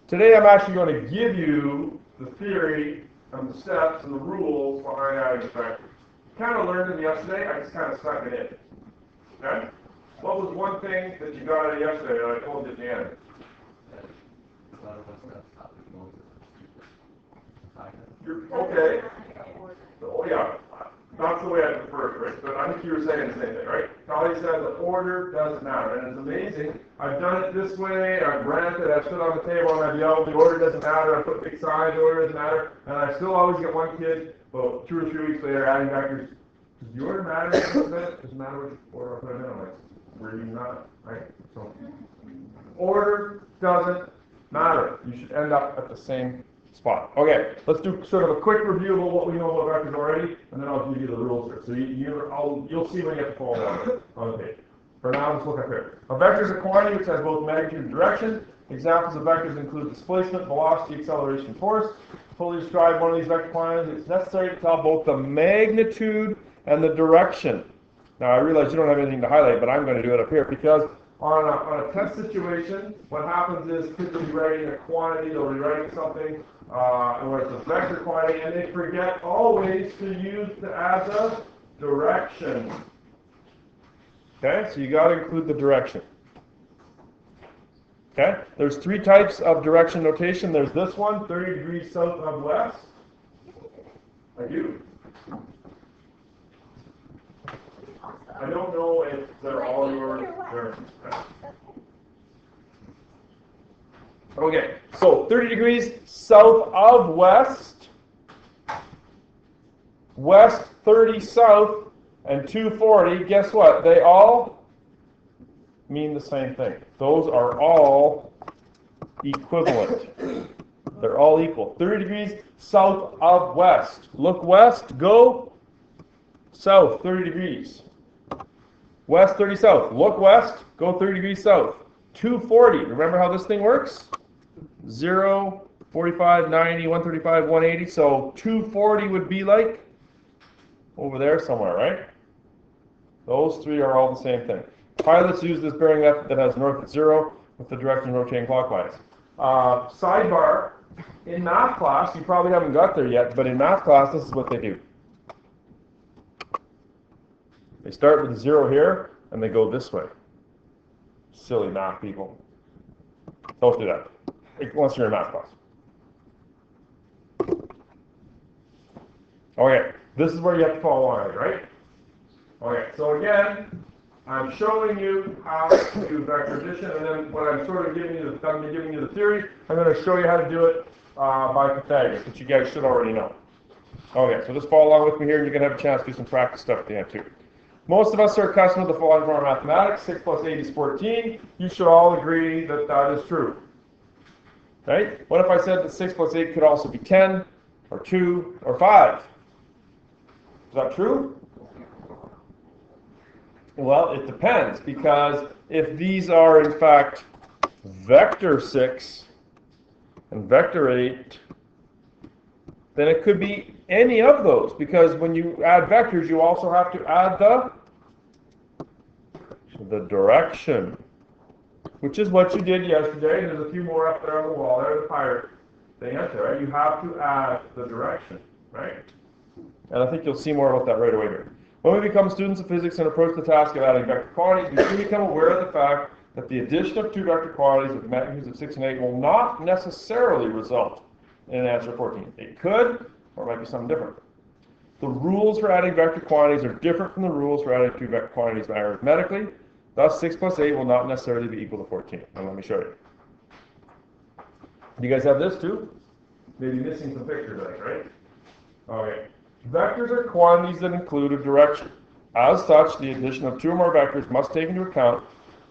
Today I'm actually going to give you the theory and the steps and the rules behind adding vectors. Kind of learned them yesterday, I just kind of stuck it in. Okay? What was one thing that you got out of yesterday that I told you at the end? Okay. Oh yeah. That's the way I prefer it, right? But I think you were saying the same thing, right? Collie said the order doesn't matter. And it's amazing. I've done it this way, I've ranted, I've stood on the table and I've yelled, the order doesn't matter, I put big signs, the order doesn't matter, and I still always get one kid, well, 2 or 3 weeks later, adding vectors. Does the order matter? Doesn't matter which order I put them in. I'm like, we're using that, right? So, order doesn't matter. You should end up at the same spot. Okay, let's do sort of a quick review of what we know about vectors already, and then I'll give you the rules here. So you'll see when you have to follow along on the page. For now, let's look up here. A vector is a quantity which has both magnitude and direction. Examples of vectors include displacement, velocity, acceleration, force. To fully describe one of these vector quantities, it's necessary to tell both the magnitude and the direction. Now, I realize you don't have anything to highlight, but I'm going to do it up here because on a test situation, what happens is kids will be writing a quantity, they'll be writing something, where it's a vector quantity, and they forget always to add the direction. Okay, so you got to include the direction. Okay, there's 3 types of direction notation. There's this one, 30 degrees south of west. Like you. I don't know if they're all your directions. Okay, so 30 degrees south of west, west 30 south, and 240, guess what? They all mean the same thing. Those are all equivalent. They're all equal. 30 degrees south of west. Look west, go south 30 degrees. West 30 south. Look west, go 30 degrees south. 240. Remember how this thing works? 0, 45, 90, 135, 180. So 240 would be like over there somewhere, right? Those 3 are all the same thing. Pilots use this bearing method that has north at 0 with the direction rotating clockwise. Sidebar, in math class, you probably haven't got there yet, but in math class, this is what they do. They start with 0 here, and they go this way. Silly math people. Don't do that, unless you're in math class. Okay, this is where you have to follow along, right? Okay, so again, I'm showing you how to do vector addition, and then when I'm sort of giving you the theory, I'm going to show you how to do it by Pythagoras, which you guys should already know. Okay, so just follow along with me here, and you're going to have a chance to do some practice stuff at the end too. Most of us are accustomed to the following form of mathematics. 6 plus 8 is 14. You should all agree that that is true. Right? What if I said that 6 plus 8 could also be 10, or 2, or 5? Is that true? Well, it depends, because if these are, in fact, vector 6 and vector 8, then it could be any of those, because when you add vectors, you also have to add the direction, which is what you did yesterday. There's a few more up there on the wall. There's the pirate thing up there, right? You have to add the direction, right? And I think you'll see more about that right away here. When we become students of physics and approach the task of adding vector quantities, we soon become aware of the fact that the addition of 2 vector quantities with magnitudes of 6 and 8 will not necessarily result in an answer of 14. It could, or it might be something different. The rules for adding vector quantities are different from the rules for adding 2 vector quantities arithmetically. Thus, 6 plus 8 will not necessarily be equal to 14. And let me show you. You guys have this too? Maybe missing some pictures, I think, right? Okay. Vectors are quantities that include a direction. As such, the addition of 2 or more vectors must take into account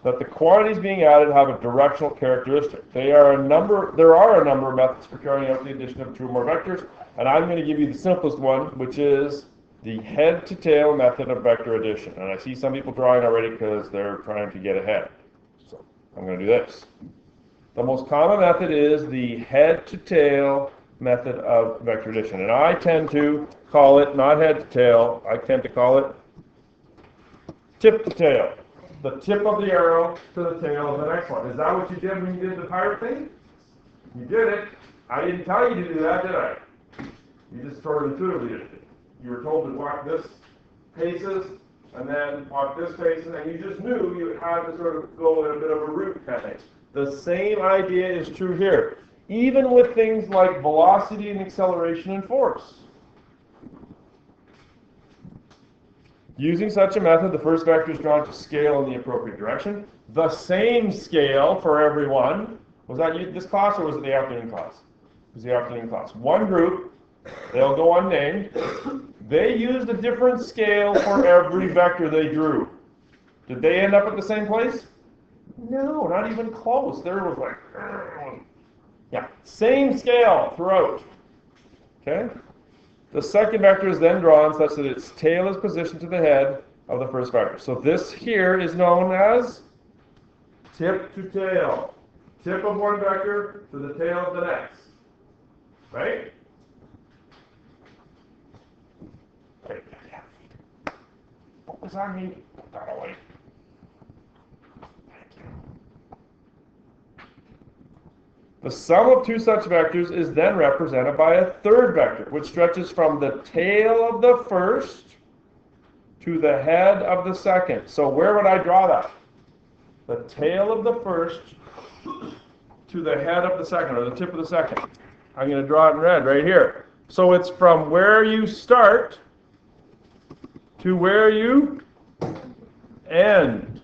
that the quantities being added have a directional characteristic. There are a number of methods for carrying out the addition of 2 or more vectors, and I'm going to give you the simplest one, which is the head-to-tail method of vector addition. And I see some people drawing already because they're trying to get ahead. So I'm going to do this. The most common method is the head-to-tail method of vector addition. And I tend to call it, not head to tail, I tend to call it tip to tail. The tip of the arrow to the tail of the next one. Is that what you did when you did the pirate thing? You did it. I didn't tell you to do that, did I? You just sort of intuitively did it. You were told to walk this paces, and then walk this paces, and you just knew you had to sort of go in a bit of a route kind of thing. The same idea is true here, even with things like velocity and acceleration and force. Using such a method, the first vector is drawn to scale in the appropriate direction. The same scale for everyone. Was that this class or was it the afternoon class? It was the afternoon class. One group, they'll go unnamed. They used a different scale for every vector they drew. Did they end up at the same place? No, not even close. There was like, yeah, same scale throughout. Okay? The second vector is then drawn such that its tail is positioned to the head of the first vector. So this here is known as tip to tail. Tip of one vector to the tail of the next. Right? Okay. What does that mean? Put that away. Thank you. The sum of two such vectors is then represented by a third vector, which stretches from the tail of the first to the head of the second. So where would I draw that? The tail of the first to the head of the second, or the tip of the second. I'm going to draw it in red right here. So it's from where you start to where you end.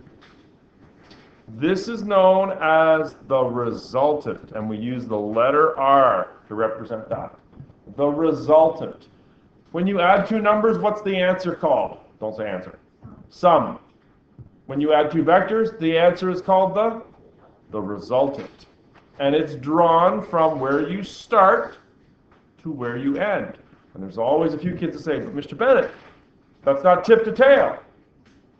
This is known as the resultant, and we use the letter R to represent that. The resultant. When you add two numbers, what's the answer called? Don't say answer. Sum. When you add two vectors, the answer is called the resultant. And it's drawn from where you start to where you end. And there's always a few kids that say, but Mr. Bennett, that's not tip to tail.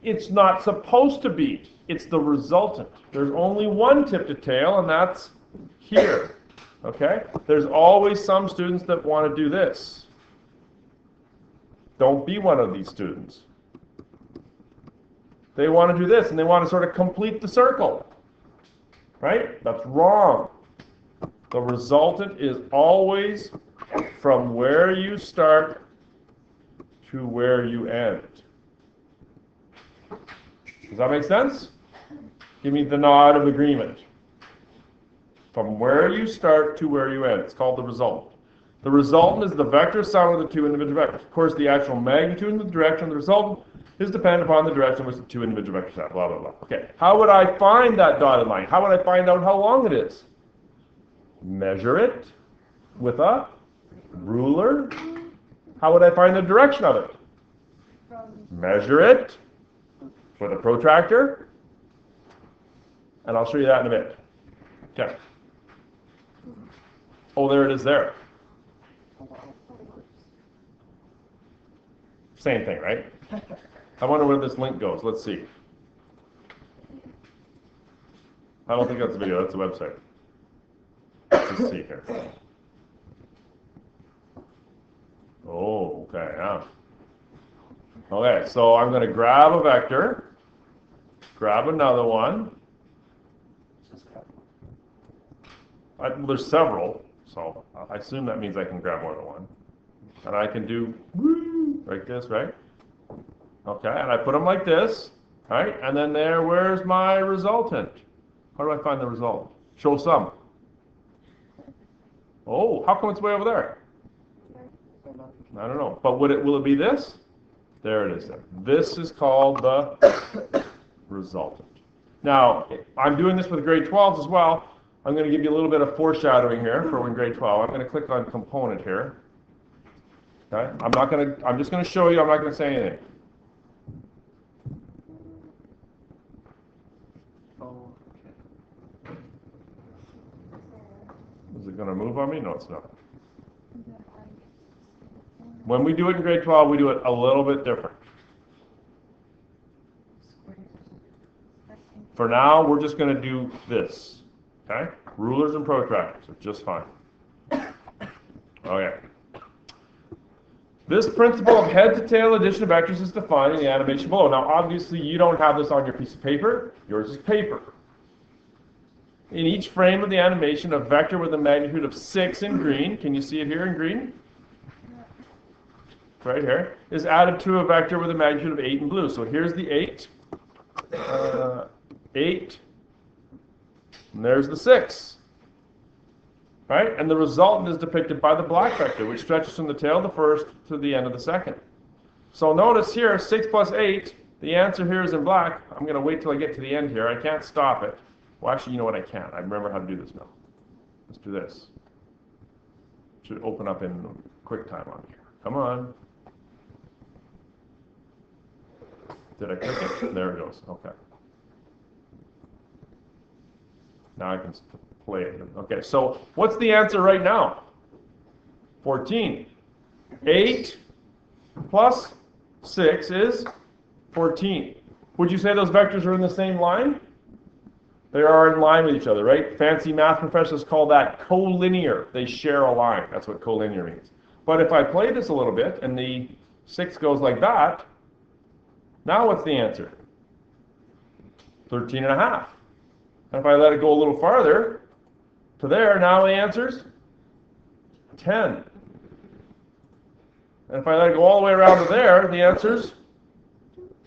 It's not supposed to be. It's the resultant. There's only one tip to tail, and that's here. Okay? There's always some students that want to do this. Don't be one of these students. They want to do this, and they want to sort of complete the circle. Right? That's wrong. The resultant is always from where you start to where you end. Does that make sense? Give me the nod of agreement. From where you start to where you end. It's called the resultant. The resultant is the vector sum of the two individual vectors. Of course, the actual magnitude and the direction of the resultant is dependent upon the direction in which the two individual vectors have. Blah, blah, blah. Okay, how would I find that dotted line? How would I find out how long it is? Measure it with a ruler. How would I find the direction of it? Measure it with a protractor. And I'll show you that in a bit. Okay. Oh, there it is there. Same thing, right? I wonder where this link goes. Let's see. I don't think that's a video. That's a website. Let's just see here. Oh, okay. Yeah. Okay, so I'm going to grab a vector, grab another one. Well, there's several, so I assume that means I can grab more than one. And I can do like this, right? Okay, and I put them like this, right? And then where's my resultant? How do I find the result? Show sum. Oh, how come it's way over there? I don't know. But will it be this? There it is there. This is called the resultant. Now, I'm doing this with grade 12s as well. I'm going to give you a little bit of foreshadowing here for when grade 12. I'm going to click on component here. Okay? I'm just going to show you, I'm not going to say anything. Is it going to move on me? No, it's not. When we do it in grade 12, we do it a little bit different. For now, we're just going to do this. Okay? Rulers and protractors are just fine. Okay. This principle of head-to-tail addition of vectors is defined in the animation below. Now, obviously, you don't have this on your piece of paper. Yours is paper. In each frame of the animation, a vector with a magnitude of 6 in green, can you see it here in green? Right here, is added to a vector with a magnitude of 8 in blue. So here's the 8. 8. And there's the 6. Right? And the resultant is depicted by the black vector, which stretches from the tail of the first to the end of the second. So notice here, 6 plus 8, the answer here is in black. I'm going to wait till I get to the end here. I can't stop it. Well, actually, you know what? I can't. I remember how to do this now. Let's do this. Should open up in QuickTime on here. Come on. Did I click it? There it goes. Okay. Now I can play it. Okay, so what's the answer right now? 14. 8 plus 6 is 14. Would you say those vectors are in the same line? They are in line with each other, right? Fancy math professors call that collinear. They share a line. That's what collinear means. But if I play this a little bit and the 6 goes like that, now what's the answer? 13 and a half. And if I let it go a little farther to there, now the answer's 10. And if I let it go all the way around to there, the answer's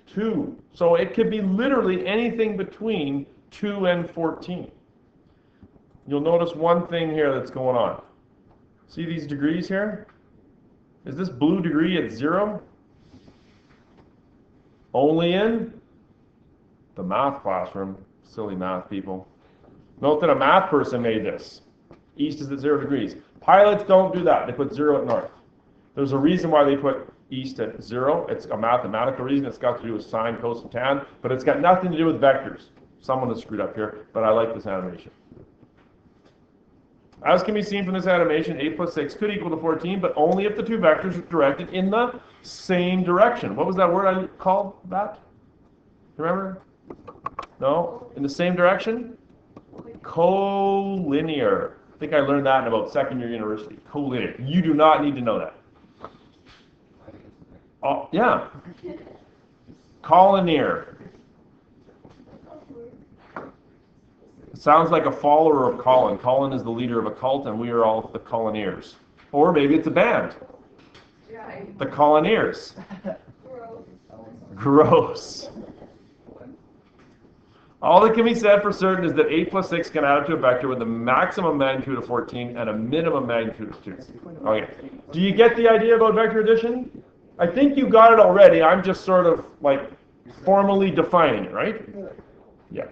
2. So it could be literally anything between 2 and 14. You'll notice one thing here that's going on. See these degrees here? Is this blue degree at 0? Only in the math classroom. Silly math people. Note that a math person made this. East is at 0 degrees. Pilots don't do that. They put 0 at north. There's a reason why they put east at 0. It's a mathematical reason. It's got to do with sine, cos, and tan, but it's got nothing to do with vectors. Someone has screwed up here, but I like this animation. As can be seen from this animation, 8 plus 6 could equal to 14, but only if the two vectors are directed in the same direction. What was that word I called that? Remember? No? In the same direction? Collinear. I think I learned that in about second year university. Collinear. You do not need to know that. Oh, yeah. Collinear. It sounds like a follower of Colin. Colin is the leader of a cult, and we are all the Collineers. Or maybe it's a band. The Collineers. Gross. All that can be said for certain is that 8 plus 6 can add up to a vector with a maximum magnitude of 14 and a minimum magnitude of 2. Okay. Do you get the idea about vector addition? I think you got it already. I'm just sort of like formally defining it, right? Yeah.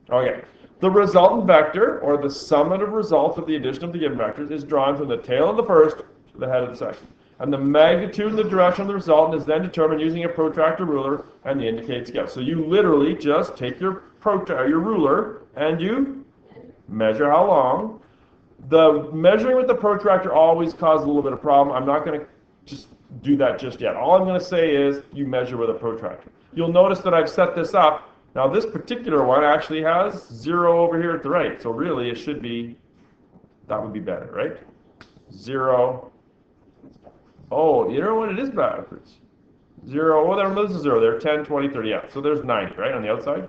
Okay. The resultant vector, or the summative result of the addition of the given vectors, is drawn from the tail of the first to the head of the second. And the magnitude and the direction of the resultant is then determined using a protractor ruler and the indicated scale. So you literally just take your ruler and you measure how long. The measuring with the protractor always causes a little bit of problem. I'm not going to just do that just yet. All I'm going to say is you measure with a protractor. You'll notice that I've set this up. Now this particular one actually has 0 over here at the right. So really it should be, that would be better, right? 0. Oh, you know what? It is backwards. 0. Oh, there's a 0 there. 10, 20, 30. Yeah. So there's 90, right, on the outside?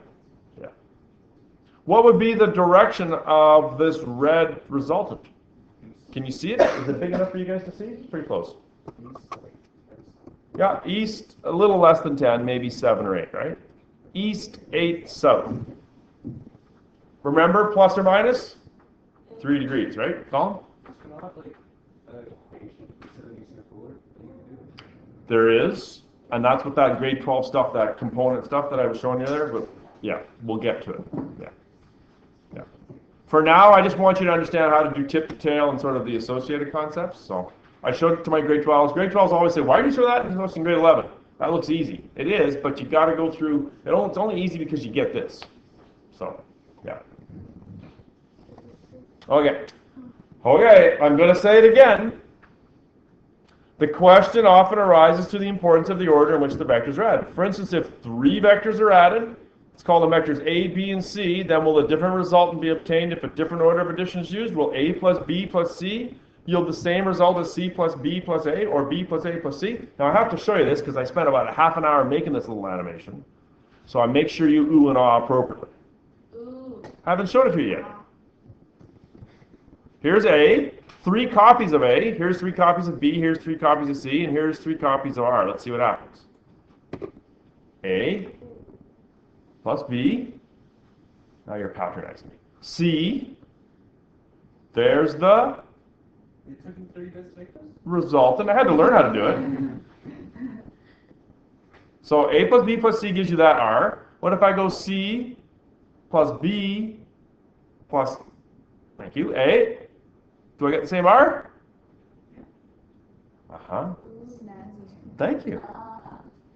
Yeah. What would be the direction of this red resultant? Can you see it? Is it big enough for you guys to see? It's pretty close. Yeah, east, a little less than 10, maybe 7 or 8, right? East, 8, south. Remember, plus or minus? 3 degrees, right? Colin? There is, and that's what that grade 12 stuff, that component stuff that I was showing you there, but yeah, we'll get to it. Yeah. Yeah. For now, I just want you to understand how to do tip to tail and sort of the associated concepts. So I showed it to my grade 12s. Grade 12s always say, why do you show that in grade 11? That looks easy. It is, but you got to go through, it's only easy because you get this. So, yeah. Okay. Okay, I'm going to say it again. The question often arises to the importance of the order in which the vectors are added. For instance, if 3 vectors are added, it's called the vectors A, B, and C, then will a different resultant be obtained if a different order of addition is used? Will A plus B plus C yield the same result as C plus B plus A, or B plus A plus C? Now I have to show you this because I spent about a half an hour making this little animation. So I make sure you ooh and ah appropriately. Ooh. Haven't shown it to you yet. Here's A, 3 copies of A, here's 3 copies of B, here's 3 copies of C, and here's 3 copies of R. Let's see what happens. A plus B, now you're patronizing me. C, there's the It took you 3 days to make this? result, and I had to learn how to do it. So A plus B plus C gives you that R. What if I go C plus B plus, thank you, A? Do I get the same R? Uh-huh. Thank you.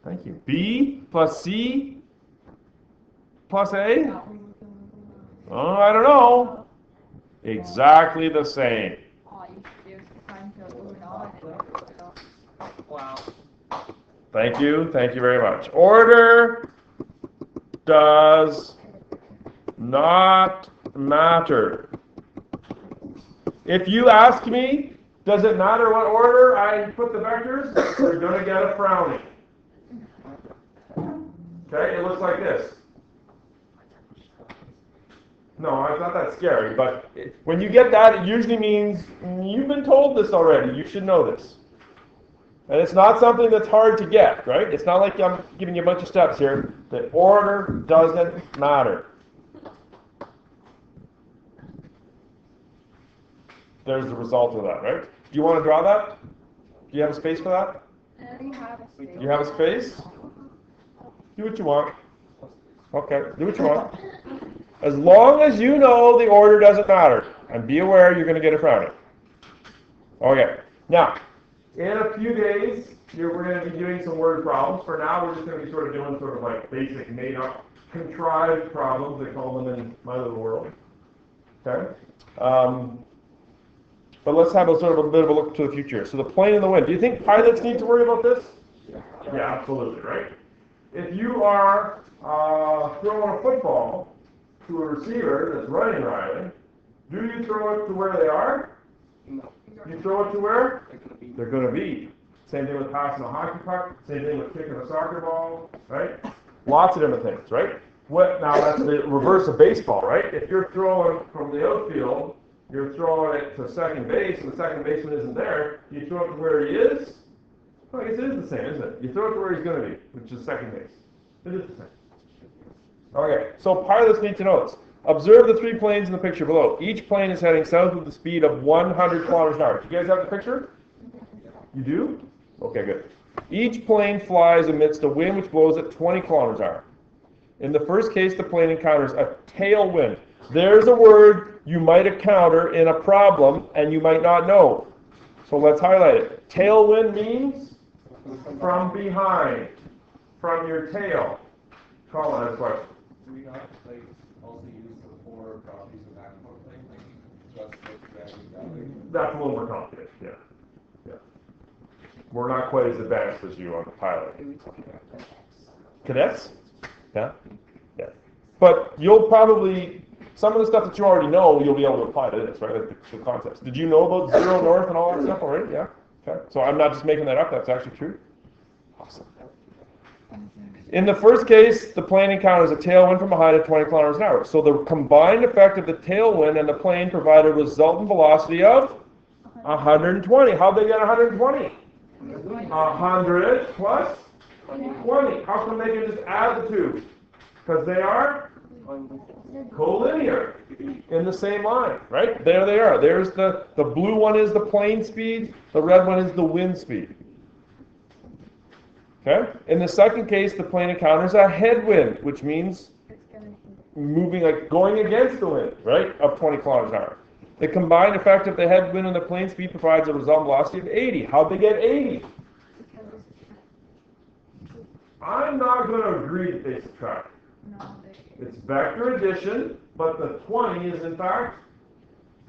Thank you. B plus C plus A? Oh, I don't know. Exactly the same. Wow. Thank you. Thank you very much. Order does not matter. If you ask me, does it matter what order I put the vectors? You're going to get a frowny. Okay, it looks like this. No, it's not that scary, but when you get that, it usually means you've been told this already. You should know this. And it's not something that's hard to get, right? It's not like I'm giving you a bunch of steps here. The order doesn't matter. There's the result of that, right? Do you want to draw that? Do you have a space for that? You have a space? Do what you want. Okay, do what you want. As long as you know the order doesn't matter, and be aware you're going to get a frowny. Okay, now, in a few days, we're going to be doing some word problems. For now, we're just going to be sort of doing sort of like basic, made-up, contrived problems. They call them in my little world. Okay? But let's have a sort of a bit of a look to the future. So the plane and the wind. Do you think pilots need to worry about this? Yeah, absolutely, right? If you are throwing a football to a receiver that's running Riley, do you throw it to where they are? No. You throw it to where? They're gonna be. They're going to be. Same thing with passing a hockey puck. Same thing with kicking a soccer ball, right? Lots of different things, right? Now that's the reverse of baseball, right? If you're throwing from the outfield, you're throwing it to second base, and the second baseman isn't there. You throw it to where he is. Well, I guess it is the same, isn't it? You throw it to where he's going to be, which is second base. It is the same. Okay, so pilots need to know this. Observe the 3 planes in the picture below. Each plane is heading south with the speed of 100 kilometers an hour. Do you guys have the picture? You do? Okay, good. Each plane flies amidst a wind which blows at 20 kilometers an hour. In the first case, the plane encounters a tailwind. There's a word you might encounter in a problem and you might not know. So let's highlight it. Tailwind means from behind, from your tail. Colin has a question. Do we not like also use the 4 properties of that thing? Like just That's a little more complicated, yeah. We're not quite as advanced as you on the pilot. Cadets? Yeah? Yeah. But you'll probably, some of the stuff that you already know, you'll be able to apply to this, right? Like the concepts. Did you know about zero north and all that stuff already? Yeah? Okay. So I'm not just making that up, that's actually true. Awesome. In the first case, the plane encounters a tailwind from behind at 20 kilometers an hour. So the combined effect of the tailwind and the plane provide a resultant velocity of 120. How'd they get 120? 100 plus 20. How come they can just add the 2? Because they are collinear in the same line, right? There they are. There's the blue one is the plane speed, the red one is the wind speed. Okay? In the second case, the plane encounters a headwind, which means moving, like going against the wind, right, of 20 kilometers an hour. The combined effect of the headwind and the plane speed provides a resultant velocity of 80. How'd they get 80? I'm not going to agree that they subtract. It's vector addition, but the 20 is in fact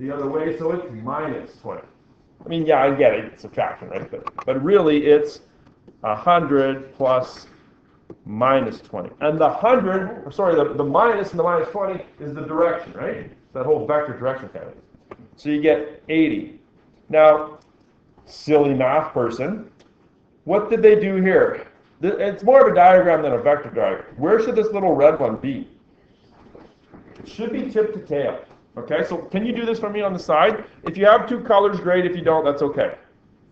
the other way, so it's minus 20. I mean, yeah, I get it, it's subtraction, right? But really, it's 100 plus minus 20. And the 100, the minus and the minus 20 is the direction, right? That whole vector direction kind of. So you get 80. Now, silly math person, what did they do here? It's more of a diagram than a vector diagram. Where should this little red one be? should be tip to tail. Okay, so can you do this for me on the side? If you have two colors, great. If you don't, that's okay.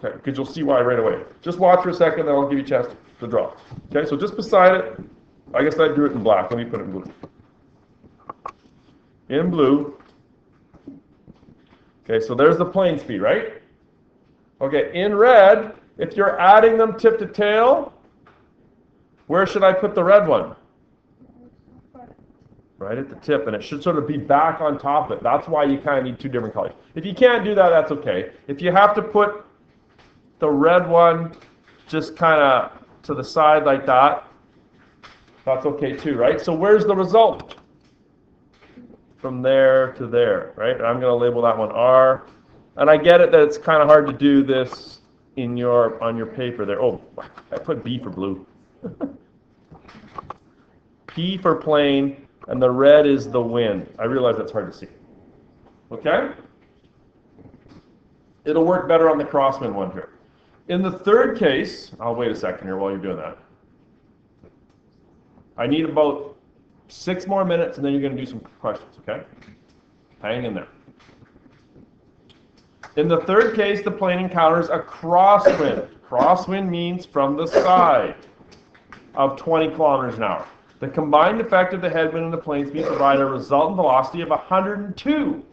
Okay, because you'll see why right away. Just watch for a second, then I'll give you a chance to draw. Okay, so just beside it, I guess I'd do it in black. Let me put it in blue. In blue. Okay, so there's the plane speed, right? Okay, in red, if you're adding them tip to tail, where should I put the red one? Right at the tip, and it should sort of be back on top of it. That's why you kind of need two different colors. If you can't do that, that's okay. If you have to put the red one just kind of to the side like that, that's okay too, right? So where's the result? From there to there, right? I'm going to label that one R. And I get it that it's kind of hard to do this on your paper there. Oh, I put B for blue. P for plane, and the red is the wind. I realize that's hard to see. Okay? It'll work better on the crosswind one here. In the third case, I'll wait a second here while you're doing that. I need about 6 more minutes, and then you're going to do some questions, okay? Hang in there. In the third case, the plane encounters a crosswind. Crosswind means from the side of 20 kilometers an hour. The combined effect of the headwind and the plane speed provide a resultant velocity of 102.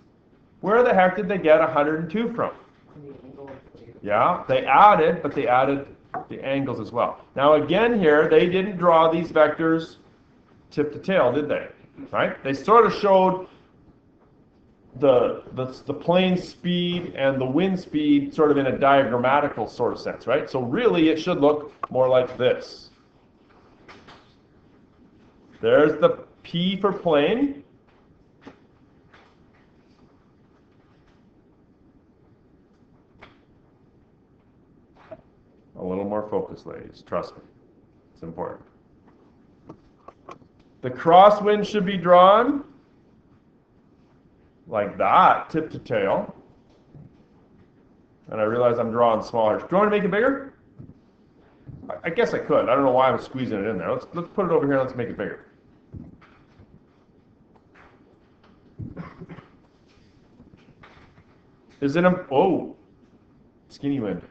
Where the heck did they get 102 from? Yeah, they added, but they added the angles as well. Now again here, they didn't draw these vectors tip to tail, did they? Right? They sort of showed the plane speed and the wind speed sort of in a diagrammatical sort of sense, right? So really it should look more like this. There's the P for plane. A little more focus, ladies. Trust me. It's important. The crosswind should be drawn like that, tip to tail. And I realize I'm drawing smaller. Do you want me to make it bigger? I guess I could. I don't know why I'm squeezing it in there. Let's put it over here and let's make it bigger. Is it a... Oh! Skinny wind.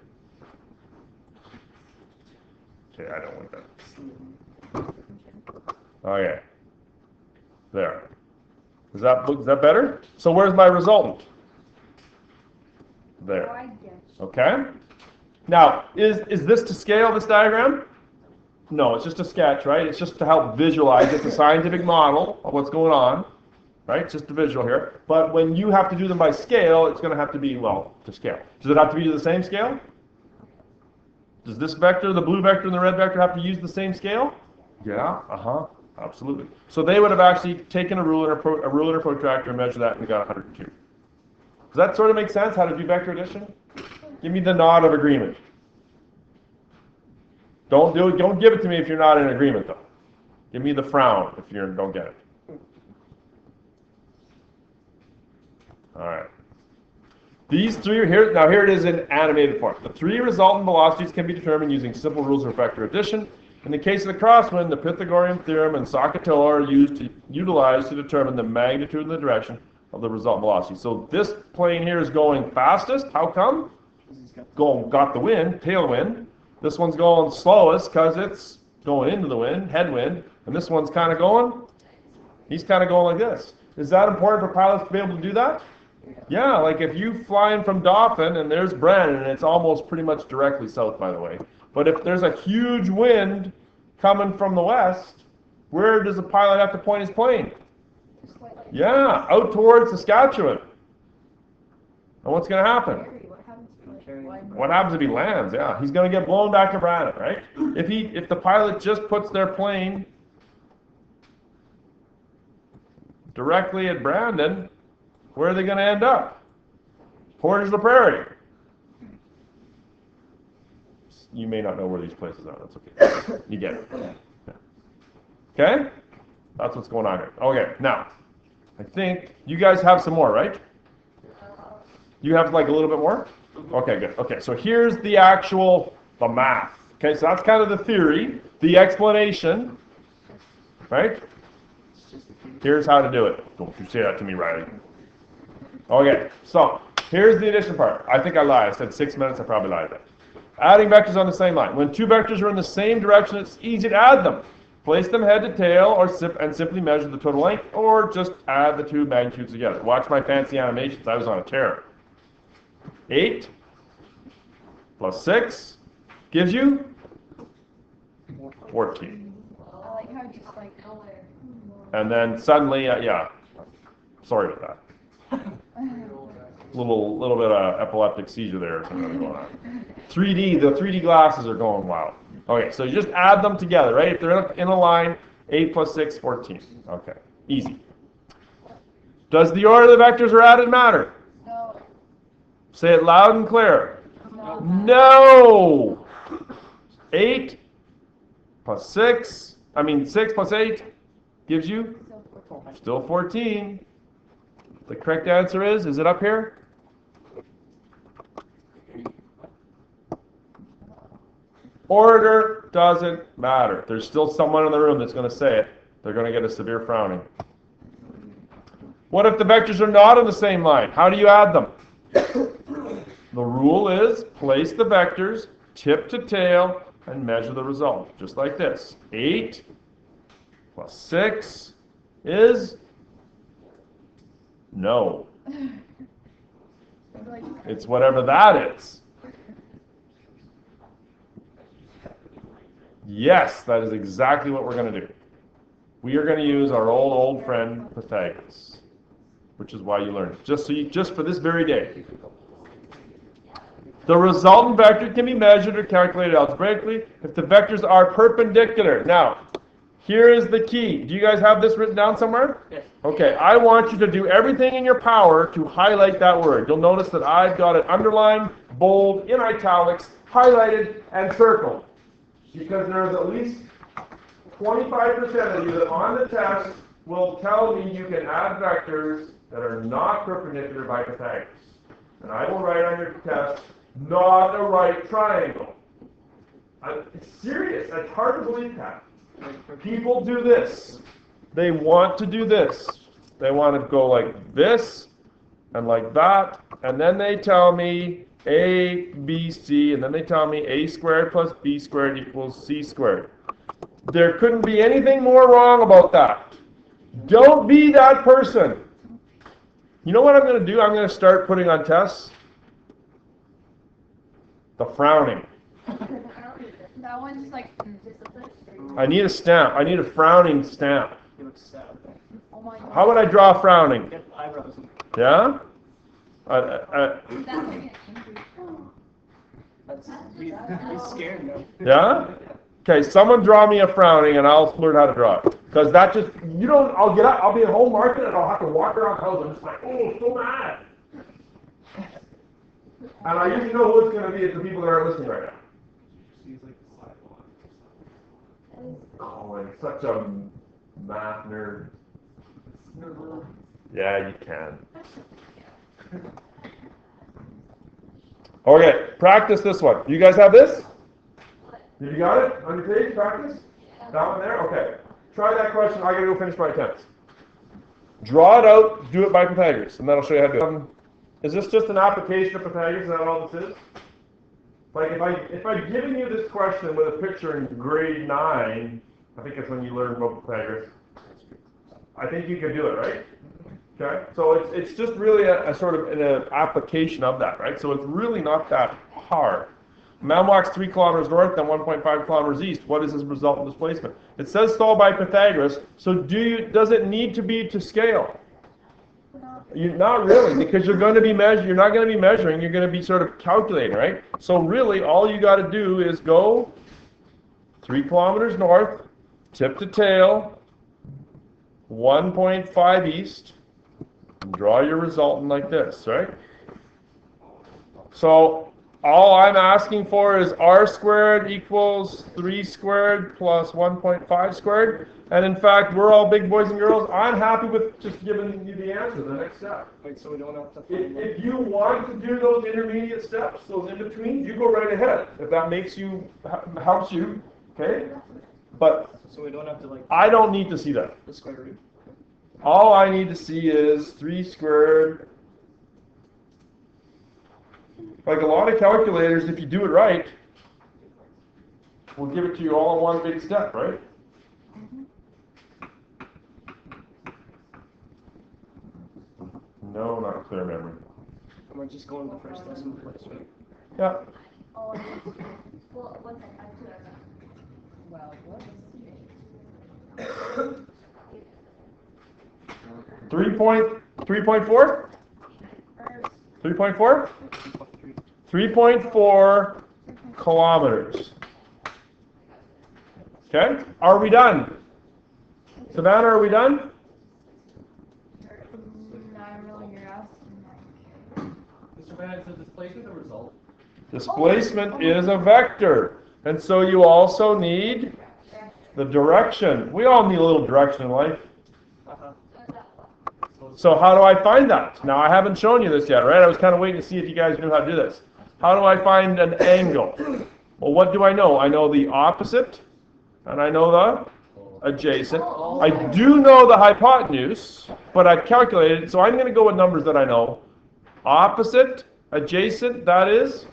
Okay, I don't want that. Okay. There. Is that better? So where's my resultant? There. Okay? Now, is this to scale, this diagram? No, it's just a sketch, right? It's just to help visualize. It's a scientific model of what's going on, right? It's just a visual here. But when you have to do them by scale, it's going to have to be, well, to scale. Does it have to be to the same scale? Does this vector, the blue vector, and the red vector have to use the same scale? Yeah, absolutely. So they would have actually taken a ruler and a protractor and measured that and got 102. Does that sort of make sense, how to do vector addition? Give me the nod of agreement. Don't give it to me if you're not in agreement, though. Give me the frown if you don't get it. All right. These three are here. Now here it is in animated form. The three resultant velocities can be determined using simple rules of vector addition. In the case of the crosswind, the Pythagorean theorem and SOHCAHTOA are utilized to determine the magnitude and the direction of the resultant velocity. So this plane here is going fastest. How come? Got the wind, tailwind. This one's going slowest because it's going into the wind, headwind. And this one's kind of going, he's kind of going like this. Is that important for pilots to be able to do that? Yeah, like if you flying from Dauphin and there's Brandon, and it's almost pretty much directly south, by the way. But if there's a huge wind coming from the west, where does the pilot have to point his plane? Yeah, out towards Saskatchewan. And what's going to happen? What happens if he lands? Yeah, he's going to get blown back to Brandon, right? If the pilot just puts their plane directly at Brandon, where are they going to end up? Portage la Prairie. You may not know where these places are. That's okay. You get it. Yeah. Okay? That's what's going on here. Okay, now, I think you guys have some more, right? You have like a little bit more? Okay, good. Okay, so here's the math. Okay, so that's kind of the theory, the explanation, right? Here's how to do it. Don't you say that to me, Riley. Okay, so here's the addition part. I think I lied. I said 6 minutes. I probably lied there. Adding vectors on the same line. When two vectors are in the same direction, it's easy to add them. Place them head to tail and simply measure the total length, or just add the two magnitudes together. Watch my fancy animations. I was on a tear. 8 plus 6 gives you 14. I like how just like And then suddenly, yeah, sorry about that. Little bit of epileptic seizure there or something going on. 3D, the 3D glasses are going wild. Okay, so you just add them together, right? If they're in a line, 8 plus 6, 14. Okay, easy. Does the order the vectors are added matter? no. Say it loud and clear. No. No! 8 plus 6 plus 8 gives you still 14. The correct answer is it up here? Order doesn't matter. There's still someone in the room that's going to say it. They're going to get a severe frowning. What if the vectors are not in the same line? How do you add them? The rule is place the vectors tip to tail and measure the result, just like this. 8 plus 6 is no. It's whatever that is. Yes, that is exactly what we're going to do. We are going to use our old friend Pythagoras, which is why you learned it. Just for this very day. The resultant vector can be measured or calculated algebraically if the vectors are perpendicular. Now, here is the key. Do you guys have this written down somewhere? Yes. Okay, I want you to do everything in your power to highlight that word. You'll notice that I've got it underlined, bold, in italics, highlighted, and circled. Because there's at least 25% of you that on the test will tell me you can add vectors that are not perpendicular by Pythagoras. And I will write on your test, not a right triangle. It's serious. It's hard to believe that. People do this. They want to do this. They want to go like this and like that. And then they tell me A, B, C. And then they tell me A squared plus B squared equals C squared. There couldn't be anything more wrong about that. Don't be that person. You know what I'm going to do? I'm going to start putting on tests the frowning. That one's just like I need a stamp. I need a frowning stamp. He looks sad. oh my god. How would I draw frowning? Get eyebrows. Yeah? That's like That's he's scared now. Yeah? Okay, someone draw me a frowning and I'll learn how to draw it. Because that just, I'll get up, I'll be at home marking it, and I'll have to walk around the house. I'm just like, oh, so mad. And I usually know who it's going to be. It's the people that are listening right now. Oh, I'm such a math nerd. Yeah, you can. Okay, practice this one. You guys have this? You got it on your page? Practice? That one there? Okay. Try that question. I gotta go finish my attempts. Draw it out, do it by Pythagoras, and that'll show you how to do it. Is this just an application of Pythagoras? Is that all this is? Like if I'd given you this question with a picture in grade 9, I think that's when you learn about Pythagoras, I think you can do it, right? Okay? So it's just really a sort of an application of that, right? So it's really not that hard. A man walks 3 kilometers north and 1.5 kilometers east. What is his resultant displacement? It says solve by Pythagoras, so does it need to be to scale? Not really, because you're going to be you're not going to be measuring, you're going to be sort of calculating, right? So really, all you got to do is go 3 kilometers north, tip to tail, 1.5 east, and draw your resultant like this, right? So all I'm asking for is r squared equals 3 squared plus 1.5 squared. And in fact, we're all big boys and girls. I'm happy with just giving you the answer, the next step. Wait, so we don't have to. If you want to do those intermediate steps, those in between, you go right ahead. If that helps you, okay? But So we don't have to like I don't need to see that. the square root. all I need to see is 3 squared. Like a lot of calculators, if you do it right, will give it to you all in one big step, right? No, not clear memory. We're just going to the first decimal place, right? Yeah. Oh, well, what's that? Well, what is 3.4? 3.4? 3.4 kilometers. Okay? Are we done? Savannah, are we done? not really, you're asking Mr. Van, so displacement the result? Displacement is a vector. And so you also need the direction. We all need a little direction in life. So how do I find that? Now, I haven't shown you this yet, right? I was kind of waiting to see if you guys knew how to do this. How do I find an angle? Well, what do I know? I know the opposite, and I know the adjacent. I do know the hypotenuse, but I've calculated it, so I'm going to go with numbers that I know. Opposite, adjacent, that is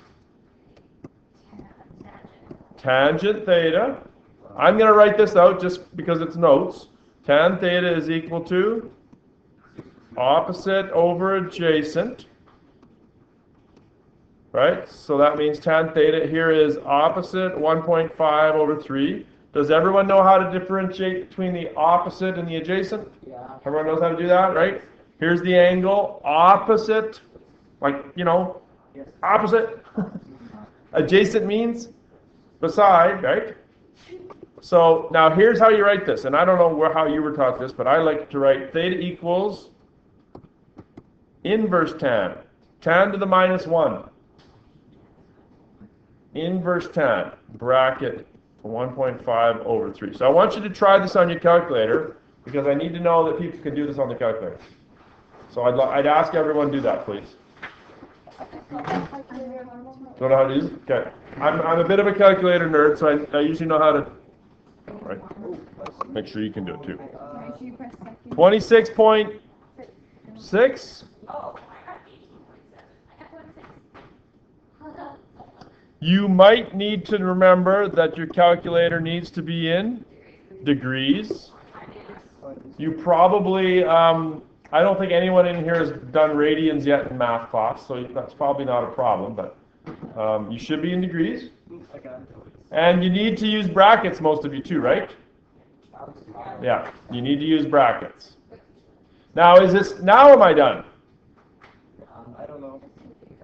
tangent theta. I'm going to write this out just because it's notes. Tan theta is equal to opposite over adjacent. Right? So that means tan theta here is opposite 1.5 over 3. Does everyone know how to differentiate between the opposite and the adjacent? Yeah. Everyone knows how to do that, right? Here's the angle, opposite, like, Yes. opposite. Adjacent means beside, right? So now here's how you write this, and I don't know how you were taught this, but I like to write theta equals inverse tan, tan to the minus 1. Inverse tan, bracket 1.5 over 3. So I want you to try this on your calculator, because I need to know that people can do this on the calculator. So I'd ask everyone to do that, please. Don't know how to use it? Okay. I'm a bit of a calculator nerd, so I usually know how to. Right. Make sure you can do it too. 26.6. You might need to remember that your calculator needs to be in degrees. You probably, I don't think anyone in here has done radians yet in math class, so that's probably not a problem, but you should be in degrees. And you need to use brackets, most of you too, right? Yeah, you need to use brackets. Now am I done? I don't know.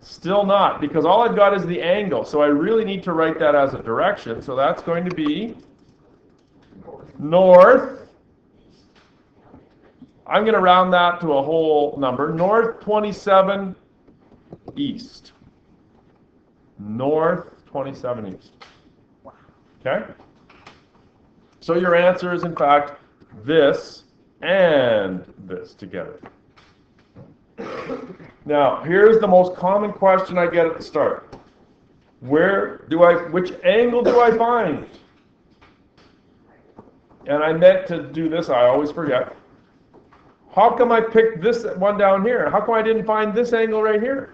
Still not, because all I've got is the angle, so I really need to write that as a direction. So that's going to be north. I'm going to round that to a whole number. North 27 east. North 27 east. Okay? So your answer is, in fact, this and this together. Now, here's the most common question I get at the start. Which angle do I find? And I meant to do this, I always forget. How come I picked this one down here? How come I didn't find this angle right here?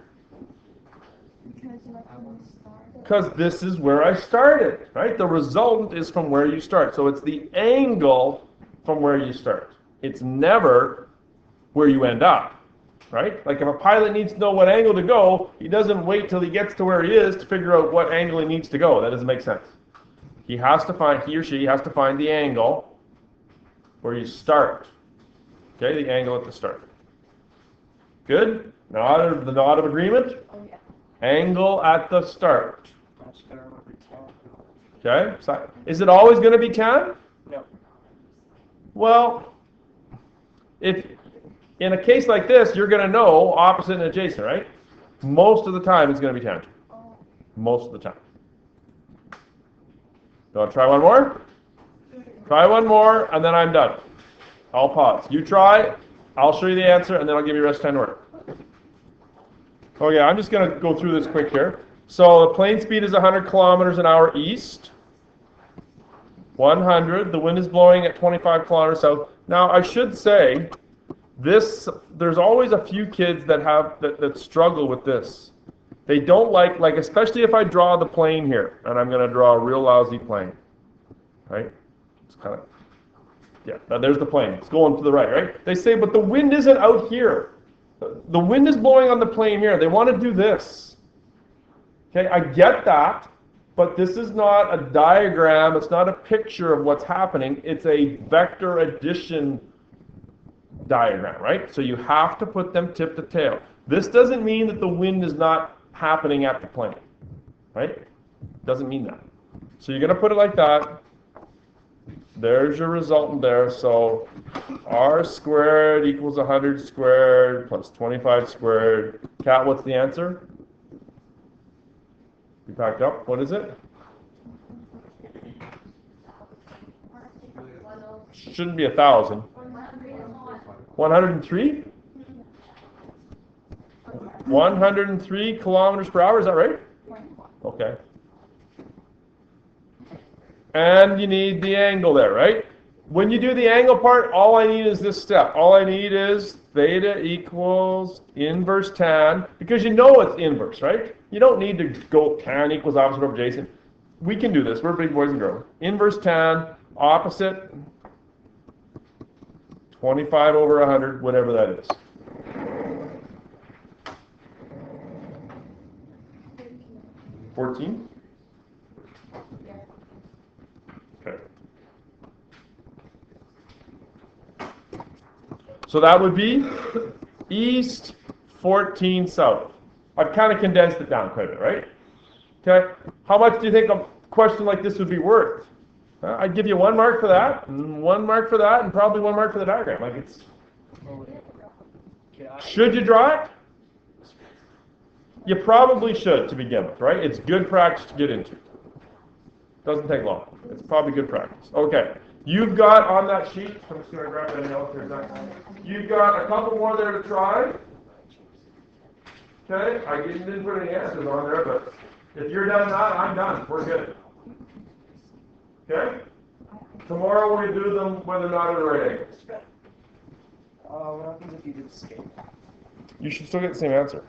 Because this is where I started, right? The resultant is from where you start. So it's the angle from where you start. It's never where you end up. Right? Like if a pilot needs to know what angle to go, he doesn't wait till he gets to where he is to figure out what angle he needs to go. That doesn't make sense. He or she has to find the angle where you start. Okay, the angle at the start. Good? The nod of agreement? Oh, yeah. Angle at the start. Okay? So, is it always going to be 10? No. Well, in a case like this, you're going to know opposite and adjacent, right? Most of the time, it's going to be tangent. Most of the time. You want to try one more? Try one more, and then I'm done. I'll pause. You try, I'll show you the answer, and then I'll give you rest time to work. Okay, I'm just going to go through this quick here. So the plane speed is 100 kilometers an hour east. 100. The wind is blowing at 25 kilometers south. Now, I should say There's always a few kids that struggle with this. They don't like, especially if I draw the plane here, and I'm going to draw a real lousy plane, right? It's kind of, yeah, now there's the plane. It's going to the right? They say, but the wind isn't out here. The wind is blowing on the plane here. They want to do this. Okay, I get that, but this is not a diagram. It's not a picture of what's happening. It's a vector addition diagram, right? So you have to put them tip to tail. This doesn't mean that the wind is not happening at the plane, right? Doesn't mean that. So you're going to put it like that. There's your resultant there. So r squared equals 100 squared plus 25 squared. Kat, what's the answer? You packed up? What is it? Shouldn't be 1,000. 103? 103 kilometers per hour, is that right? Okay. And you need the angle there, right? When you do the angle part, all I need is this step. All I need is theta equals inverse tan, because you know it's inverse, right? You don't need to go tan equals opposite over adjacent. We can do this. We're big boys and girls. Inverse tan, opposite, 25 over 100, whatever that is. $14? Okay. So that would be east, 14 south. I've kind of condensed it down quite a bit, right? Okay. How much do you think a question like this would be worth? I'd give you 1 mark for that, and 1 mark for that, and probably 1 mark for the diagram. Like it's. Should you draw it? You probably should to begin with, right? It's good practice to get into. Doesn't take long. It's probably good practice. Okay. You've got on that sheet, I'm just going to grab that note here. You've got a couple more there to try. Okay. I didn't put any answers on there, but if you're done that, I'm done. We're good. Okay? Tomorrow we're going to do them whether or not at the right angles. What happens if you did scale? You should still get the same answer.